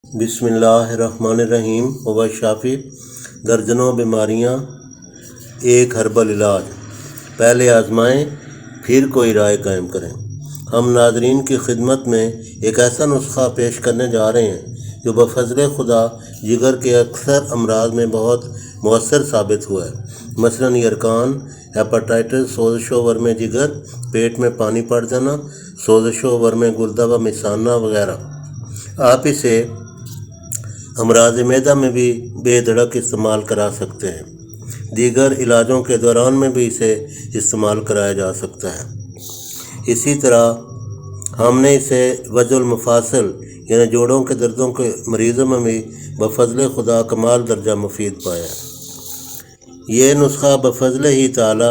بسم اللہ الرحمن الرحیم وبا شافی درجنوں بیماریاں ایک ہربل علاج، پہلے آزمائیں پھر کوئی رائے قائم کریں۔ ہم ناظرین کی خدمت میں ایک ایسا نسخہ پیش کرنے جا رہے ہیں جو بفضل خدا جگر کے اکثر امراض میں بہت مؤثر ثابت ہوا ہے، مثلاً یرقان، ہیپاٹائٹس، سوزش و ورم جگر، پیٹ میں پانی پڑ جانا، سوزش و ورم گردہ و مثانہ وغیرہ۔ آپ اسے امراض معدہ میں بھی بے دھڑک استعمال کرا سکتے ہیں۔ دیگر علاجوں کے دوران میں بھی اسے استعمال کرایا جا سکتا ہے۔ اسی طرح ہم نے اسے وجع المفاصل یعنی جوڑوں کے دردوں کے مریضوں میں بھی بفضل خدا کمال درجہ مفید پایا ہے۔ یہ نسخہ بفضل ہی تعالی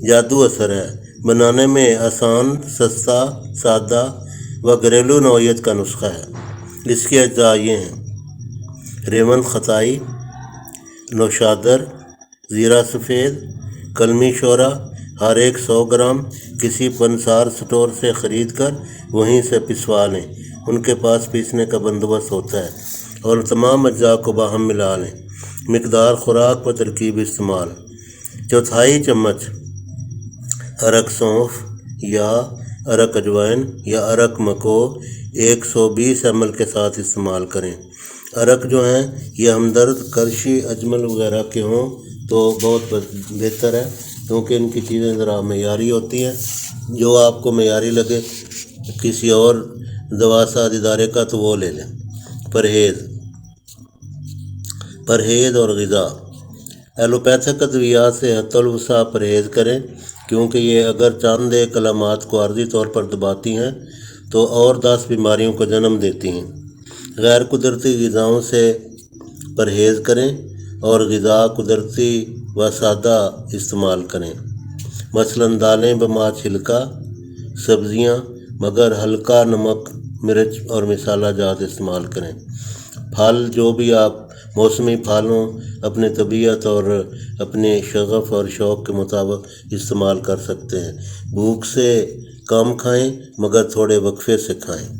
جادو اثر ہے، بنانے میں آسان، سستا، سادہ و گھریلو نوعیت کا نسخہ ہے۔ اس کے اجزاء یہ ہیں: ریون خطائی، نوشادر، زیرہ سفید، کلمی شورا، ہر ایک 100 گرام کسی پنسار سٹور سے خرید کر وہیں سے پسوا لیں۔ ان کے پاس پیسنے کا بندوبست ہوتا ہے، اور تمام اجزاء کو باہم ملا لیں۔ مقدار خوراک و ترکیب استعمال: چوتھائی چمچ ارک سونف یا ارک اجوائن یا ارک مکو 120 ml کے ساتھ استعمال کریں۔ ارک جو ہیں یہ ہمدرد، کرشی، اجمل وغیرہ کے ہوں تو بہت بہتر ہے، کیونکہ ان کی چیزیں ذرا معیاری ہوتی ہیں۔ جو آپ کو معیاری لگے کسی اور دوا ساز ادارے کا تو وہ لے لیں۔ پرہیز اور غذا: ایلوپیتھک ادویات سے حتی الوسع پرہیز کریں، کیونکہ یہ اگر چند ایک علامات کو عارضی طور پر دباتی ہیں تو اور 10 بیماریوں کو جنم دیتی ہیں۔ غیر قدرتی غذاؤں سے پرہیز کریں اور غذا قدرتی و سادہ استعمال کریں، مثلاً دالیں بما چھلکا، سبزیاں مگر ہلکا نمک، مرچ اور مصالحہ جات استعمال کریں۔ پھل جو بھی آپ موسمی پھلوں اپنے طبیعت اور اپنے شغف اور شوق کے مطابق استعمال کر سکتے ہیں۔ بھوک سے کم کھائیں مگر تھوڑے وقفے سے کھائیں۔